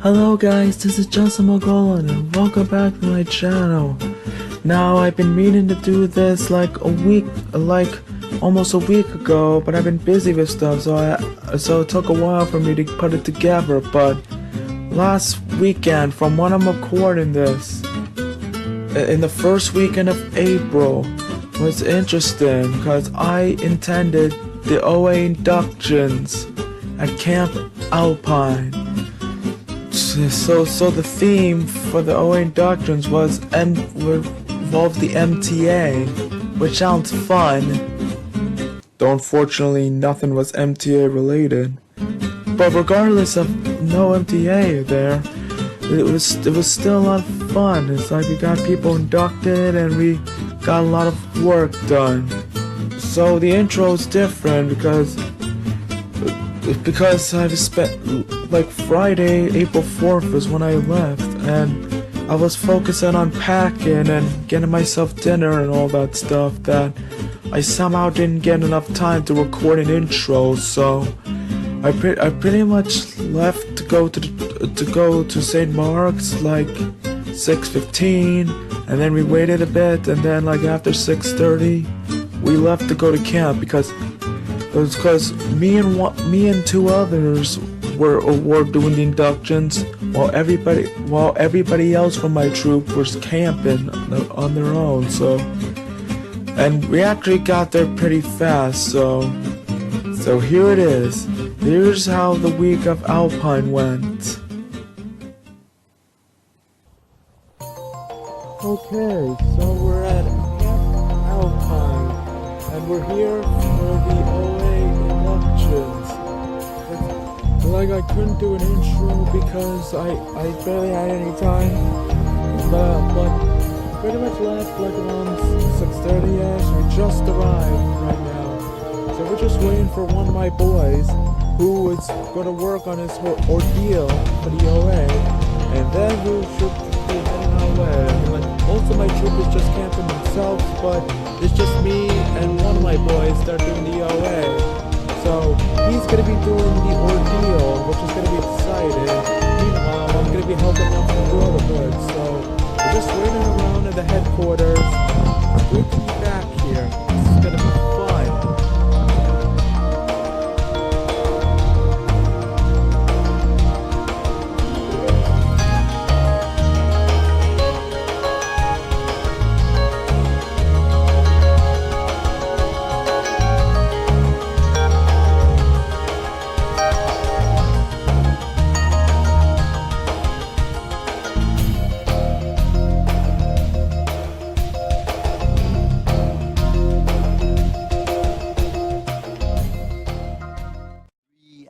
Hello guys, this is Justin Mogolan and welcome back to my channel. Now I've been meaning to do this almost a week ago, but I've been busy with stuff, so it took a while for me to put it together. But last weekend, from when I'm recording this, in the first weekend of April, was interesting because I attended the OA Inductions at Camp Alpine. So the theme for the OA Inductions involved the MTA, which sounds fun. Though unfortunately nothing was MTA related. But regardless of no MTA there, it was still a lot of fun. It's like we got people inducted and we got a lot of work done. So the intro is different because I've spent, like, Friday, April 4th was when I left, and I was focusing on packing and getting myself dinner and all that stuff that I somehow didn't get enough time to record an intro. So I pretty much left to go to St. Mark's like 6:15, and then we waited a bit, and then like after 6:30 we left to go to camp because me and two others were doing the inductions while everybody else from my troop was camping on their own. So, and we actually got there pretty fast. So here it is. Here's how the week of Alpine went. Okay, so we're at Camp Alpine, and we're here for the OA Inductions. Like, I couldn't do an intro because I barely had any time, but pretty much left like around 6:30ish. We just arrived right now, so we're just waiting for one of my boys who is going to work on his ordeal for the OA, and then we should be heading our way. Like, most of my troop is just camping themselves, but it's just me and one of my boys that are doing the OA. So he's going to be doing the ordeal, which is going to be exciting. Meanwhile, I'm going to be helping out with the Brotherhood. So we're just waiting around at the headquarters. It's good to be back here. This is going to be fun.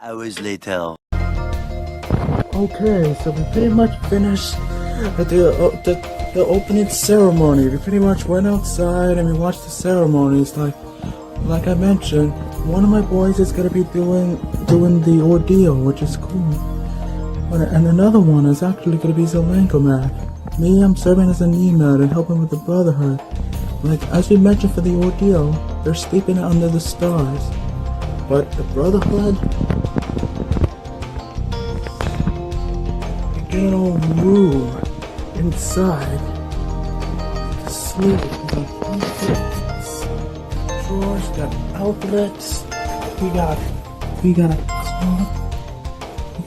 Hours later. Okay, so we pretty much finished the opening ceremony. We pretty much went outside and we watched the ceremonies. Like I mentioned, one of my boys is gonna be doing the ordeal, which is cool. And another one is actually gonna be Zelenkomac. Me, I'm serving as an EMAD and helping with the Brotherhood. Like, as we mentioned for the ordeal, they're sleeping under the stars. But the Brotherhood, they get a little room inside to sleep. We got drawers, got outlets, we got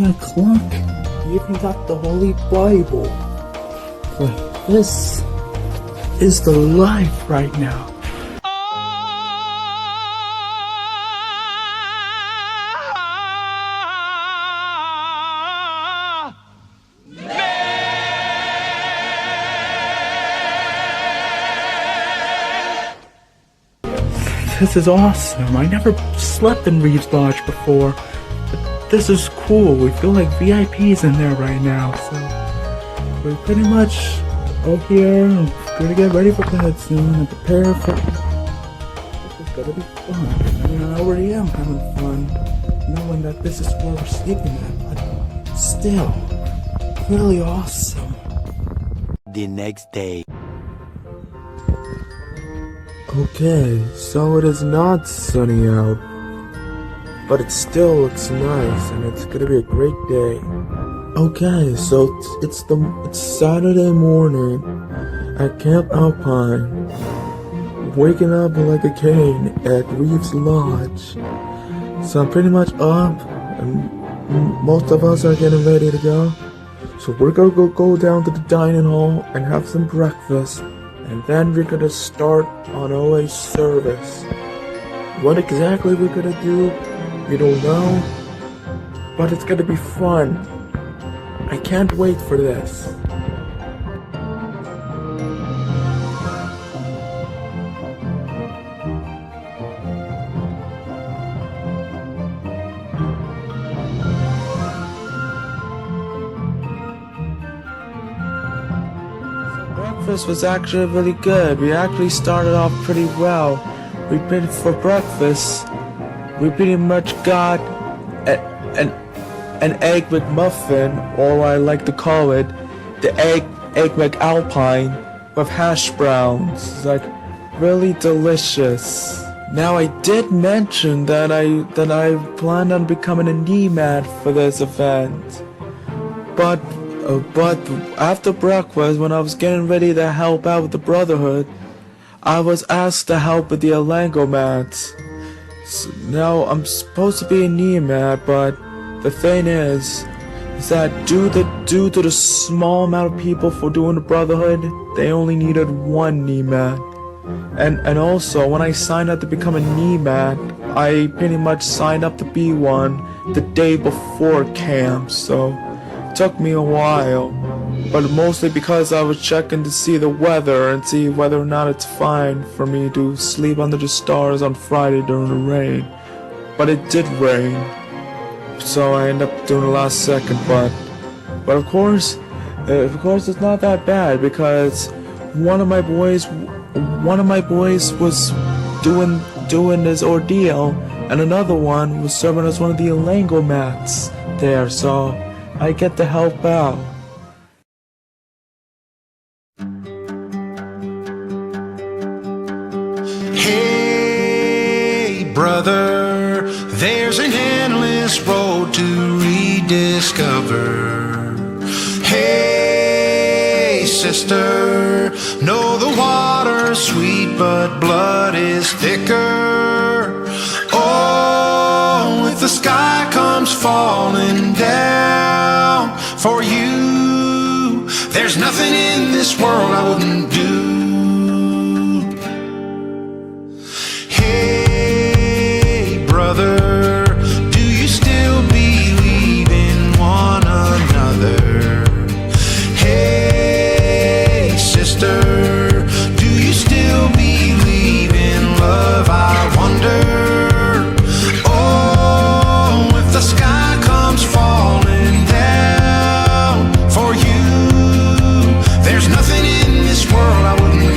a clock, we even got the Holy Bible. Like, this is the life right now. This is awesome. I never slept in Reeves Lodge before, but this is cool. We feel like VIPs in there right now, so we're pretty much out here and gonna get ready for bed soon and prepare for... This is gonna be fun. I mean, I already am having fun knowing that this is where we're sleeping at, but still, really awesome. The next day. Okay, so it is not sunny out, but it still looks nice and it's gonna be a great day. Okay, so it's Saturday morning at Camp Alpine. Waking up like a king at Reeves Lodge. So I'm pretty much up, and most of us are getting ready to go. So we're gonna go down to the dining hall and have some breakfast, and then we're gonna start on OA service. What exactly we're gonna do, we don't know, but it's gonna be fun. I can't wait for this. Breakfast was actually really good. We actually started off pretty well. For breakfast, we pretty much got an egg McMuffin, or I like to call it the egg McAlpine with hash browns. It's like really delicious. Now I did mention that I planned on becoming a NEMAD for this event, but after breakfast, when I was getting ready to help out with the Brotherhood, I was asked to help with the Alangomats. So now I'm supposed to be a NEMAD, but the thing is that due to the small amount of people for doing the Brotherhood, they only needed one NEMAD. And also, when I signed up to become a NEMAD, I pretty much signed up to be one the day before camp, so it took me a while. But mostly because I was checking to see the weather and see whether or not it's fine for me to sleep under the stars on Friday during the rain. But it did rain, so I ended up doing the last second, but of course it's not that bad, because one of my boys was doing this ordeal, and another one was serving as one of the Alangomats there, so I get to help out. Hey, brother, there's an endless road to rediscover. Hey, sister, know the water's sweet, but blood is thicker. Oh, if the sky comes falling down for you, there's nothing in this world I wouldn't do. Hey, brother, do you still believe in one another? Hey, sister, do you still believe in love? I wonder. Oh, if the sky comes falling down for you, there's nothing in this world I wouldn't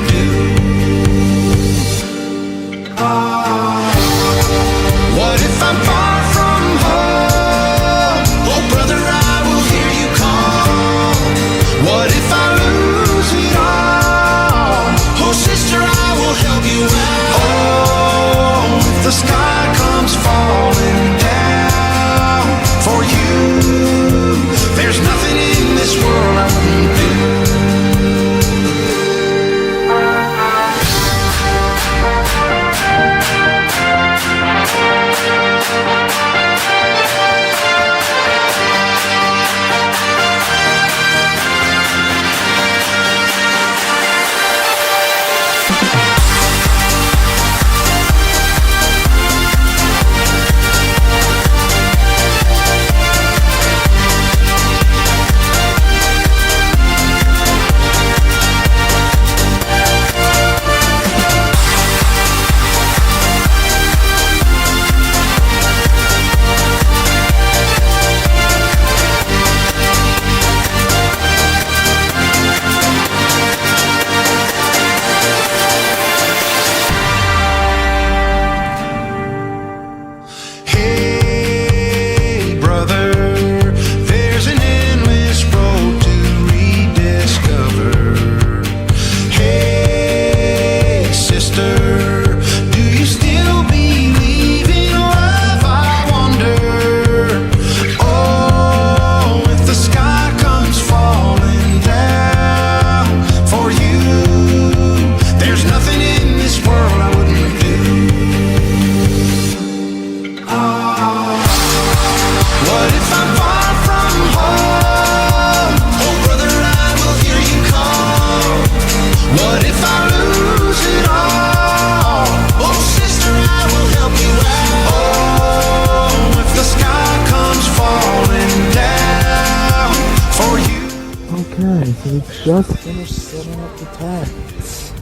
Okay, so we just finished setting up the tents.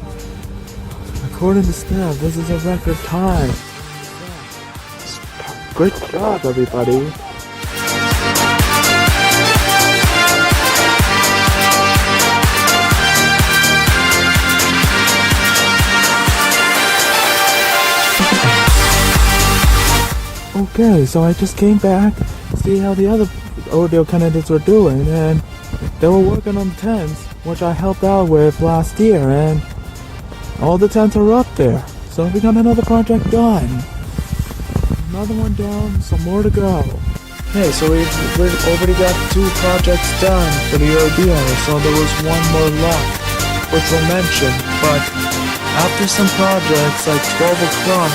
According to Steph, this is a record time. Great job, everybody. Okay, so I just came back to see how the other Ordeal candidates were doing, and they were working on the tents, which I helped out with last year, and all the tents are up there. So we got another project done. Another one down, some more to go. Okay, so we've already got 2 projects done for the Ordeal, so there was one more left, which we'll mention, but after some projects, like 12 o'clock,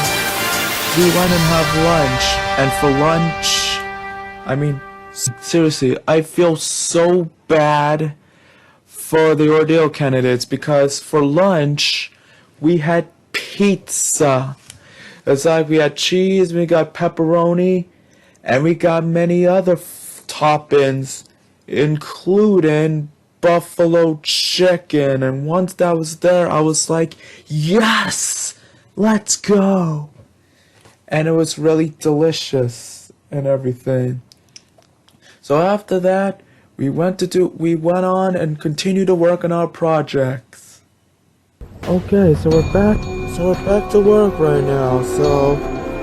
we went and have lunch, and for lunch, I mean, seriously, I feel so bad for the Ordeal candidates, because for lunch, we had pizza. It's like we had cheese, we got pepperoni, and we got many other toppings, including buffalo chicken. And once that was there, I was like, yes, let's go. And it was really delicious and everything. So after that, we went on and continued to work on our projects. Okay, so we're back to work right now. So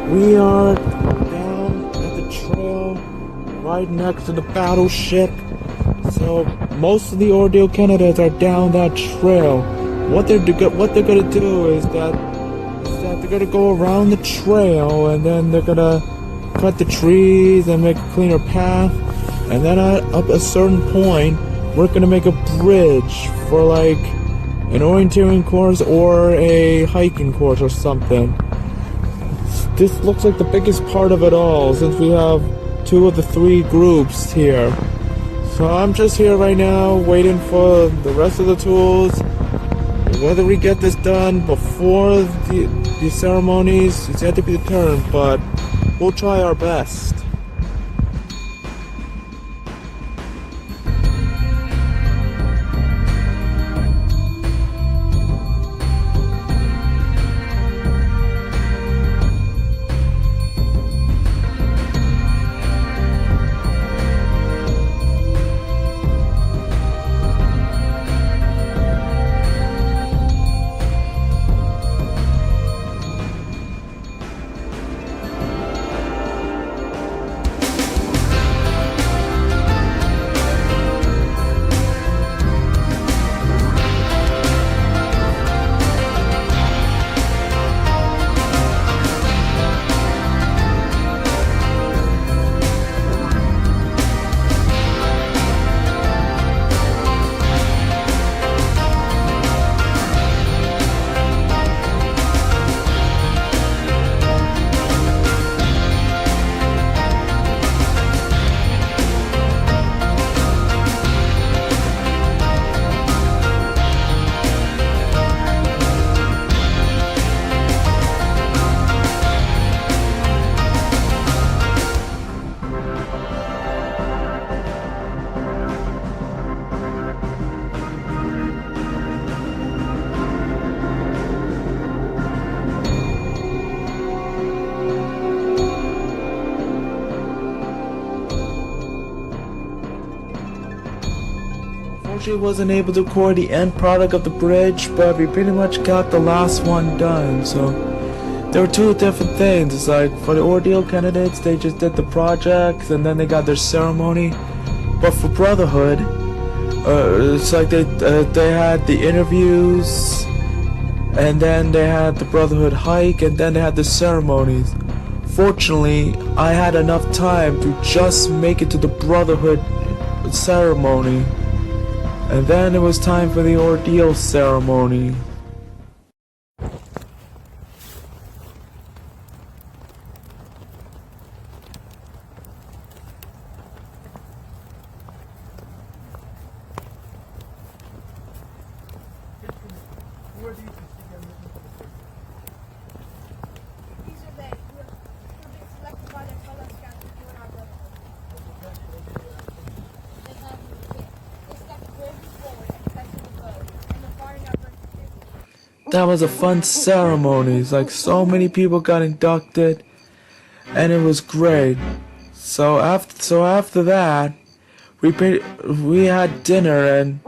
we are down at the trail right next to the battleship. So most of the Ordeal candidates are down that trail. What they're gonna do is that they're gonna go around the trail, and then they're gonna cut the trees and make a cleaner path. And then up a certain point, we're gonna make a bridge for like an orienteering course or a hiking course or something. This looks like the biggest part of it all, since we have 2 of the 3 groups here. So I'm just here right now waiting for the rest of the tools. Whether we get this done before the ceremonies is yet to be determined, but we'll try our best. Unfortunately, wasn't able to record the end product of the bridge, but we pretty much got the last one done. So there were 2 different things. It's like for the Ordeal candidates, they just did the projects and then they got their ceremony. But for Brotherhood, it's like they had the interviews, and then they had the Brotherhood hike, and then they had the ceremonies. Fortunately, I had enough time to just make it to the Brotherhood ceremony, and then it was time for the Ordeal ceremony. that was a fun ceremony. It's like so many people got inducted, and it was great. So after that, we had dinner, and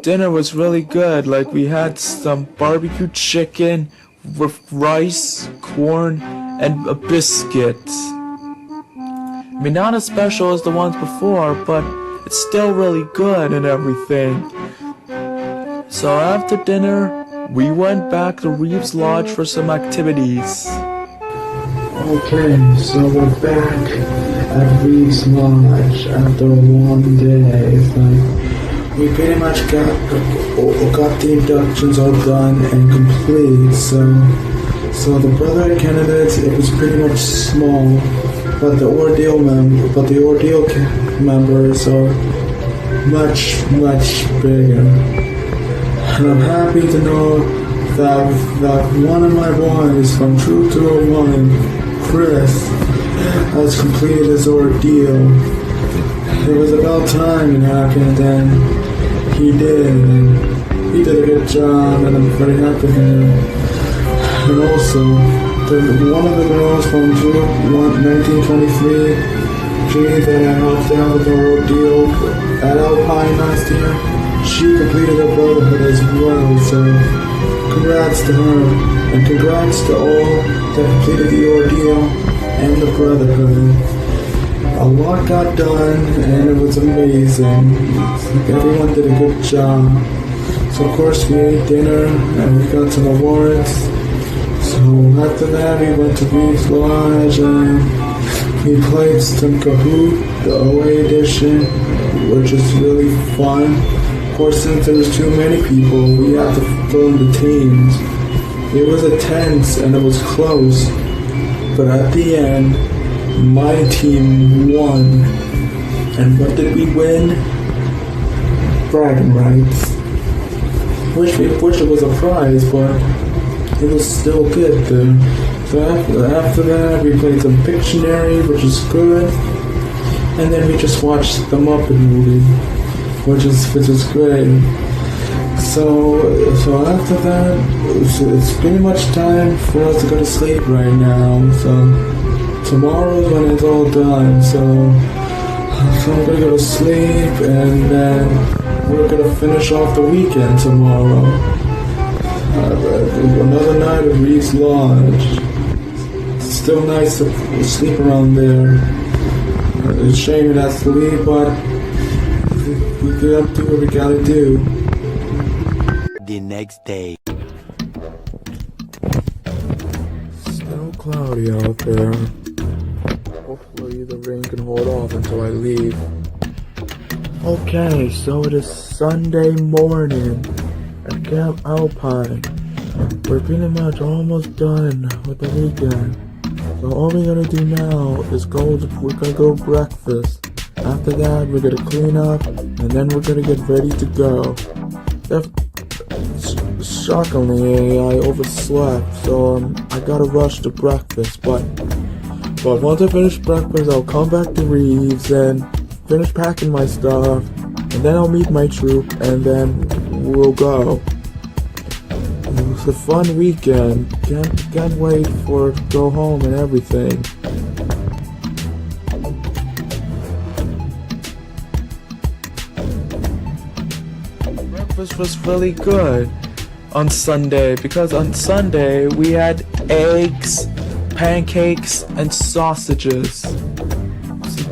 dinner was really good. Like, we had some barbecue chicken with rice, corn, and a biscuit. I mean, not as special as the ones before, but it's still really good and everything. So after dinner, we went back to Reeves Lodge for some activities. Okay, so we're back at Reeves Lodge after a long day. It's like we pretty much got the inductions all done and complete. So the Brotherhood candidates, it was pretty much small, but the Ordeal members are much bigger. And I'm happy to know that one of my boys from Troop 201, Chris, has completed his ordeal. It was about time it happened, and he did. And he did a good job, and I'm very happy for him. And also, one of the girls from Troop 1923, that I helped out with her ordeal at Alpine last year, she completed her Brotherhood as well, so congrats to her, and congrats to all that completed the ordeal and the Brotherhood. A lot got done, and it was amazing. Everyone did a good job. So of course we ate dinner, and we got some awards. So after that we went to Reeves Lodge, and we played some Kahoot, the OA edition, which is really fun. Of course, since there was too many people, we had to fill in the teams. It was intense and it was close, but at the end, my team won. And what did we win? Bragging rights. Which was a prize, but it was still good though. So after that, we played some Pictionary, which is good, and then we just watched the Muppet movie, which is great. So after that, it's pretty much time for us to go to sleep right now. So tomorrow's when it's all done. So I'm gonna go to sleep, and then we're gonna finish off the weekend tomorrow. Another night at Reeves Lodge. It's still nice to sleep around there. It's a shame it has to leave, but we gotta do what we gotta do. The next day. Still cloudy out there. Hopefully the rain can hold off until I leave. Okay, so it is Sunday morning at Camp Alpine. We're pretty much almost done with the weekend. So all we gotta do now is we're gonna go breakfast. After that, we're gonna clean up, and then we're gonna get ready to go. Shockingly, I overslept, so I gotta rush to breakfast. But once I finish breakfast, I'll come back to Reeves and finish packing my stuff, and then I'll meet my troop, and then we'll go. It's a fun weekend. Can't wait for to go home and everything. Breakfast was really good on Sunday, because on Sunday we had eggs, pancakes, and sausages.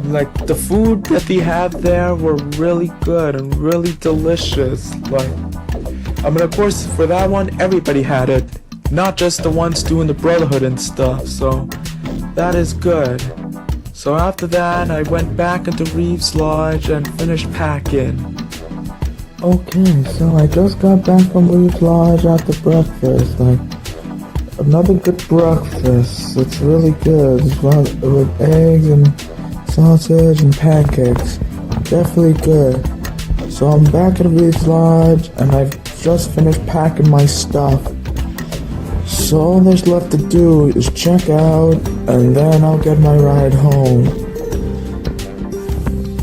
Like, the food that they have there were really good and really delicious. Like, I mean, of course, for that one, everybody had it, not just the ones doing the Brotherhood and stuff, so that is good. So after that, I went back into Reeves Lodge and finished packing. Okay, so I just got back from Reeves Lodge after breakfast. Like, another good breakfast. It's really good. It's with eggs and sausage and pancakes. Definitely good. So I'm back at Reeves Lodge, and I've just finished packing my stuff. So all there's left to do is check out, and then I'll get my ride home.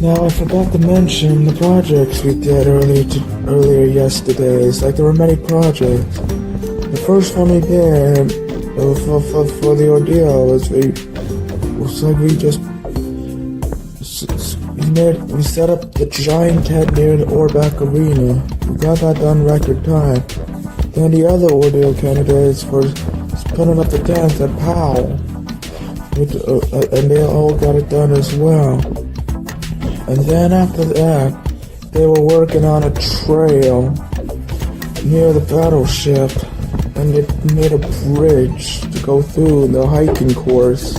Now, I forgot to mention the projects we did earlier yesterday. It's like there were many projects. The first one we did for the ordeal was we set up the giant tent near the Orbeck Arena. We got that done record time. Then the other ordeal candidates for putting up the tents at Powell, and they all got it done as well. And then after that, they were working on a trail near the battleship, and they made a bridge to go through the hiking course.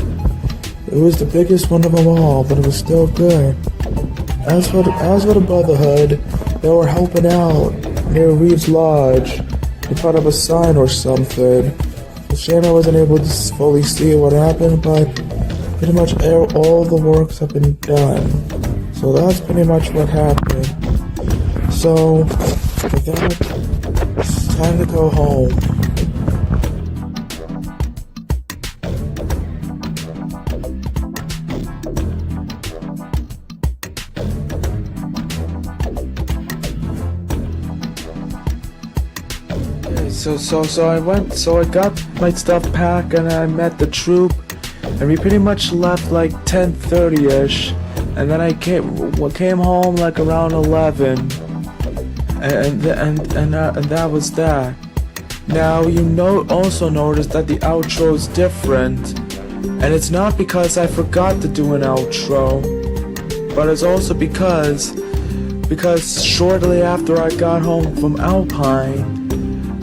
It was the biggest one of them all, but it was still good. As for the Brotherhood, they were helping out near Reed's Lodge. They put up a sign or something. The shame I wasn't able to fully see what happened, but pretty much all the works have been done. So that's pretty much what happened. So, with that, it's time to go home. So I got my stuff packed and I met the troop, and we pretty much left like 10:30ish, and then I came home like around 11, and that was that. Now also notice that the outro is different, and it's not because I forgot to do an outro, but it's also because shortly after I got home from Alpine,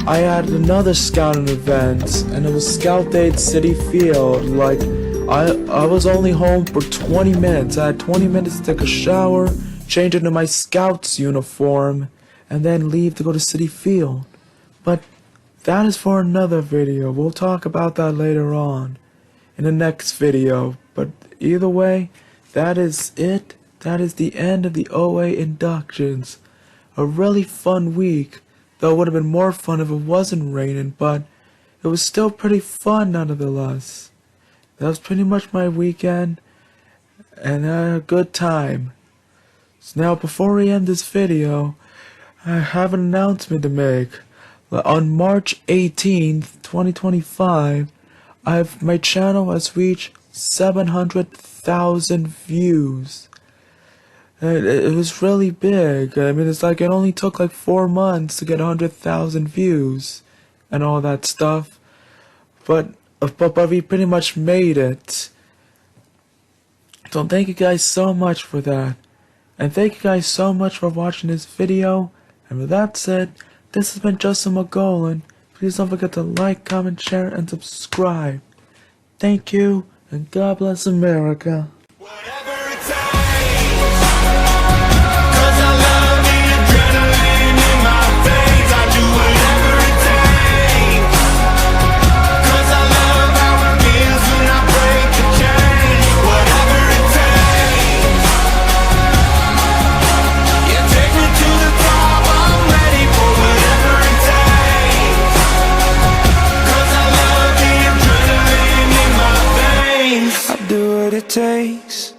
I had another scouting event, and it was Scout Day at City Field. Like, I was only home for 20 minutes. I had 20 minutes to take a shower, change into my Scout's uniform, and then leave to go to City Field. But that is for another video. We'll talk about that later on in the next video. But either way, that is it. That is the end of the OA Inductions. A really fun week. Though it would have been more fun if it wasn't raining, but it was still pretty fun nonetheless. That was pretty much my weekend, and a good time. So now, before we end this video, I have an announcement to make. On March 18th, 2025, my channel has reached 700,000 views. It was really big. I mean, it's like it only took like 4 months to get 100,000 views and all that stuff. But we pretty much made it. So thank you guys so much for that. And thank you guys so much for watching this video. And with that said, this has been Justin McGolan. Please don't forget to like, comment, share, and subscribe. Thank you, and God bless America. Do what it takes.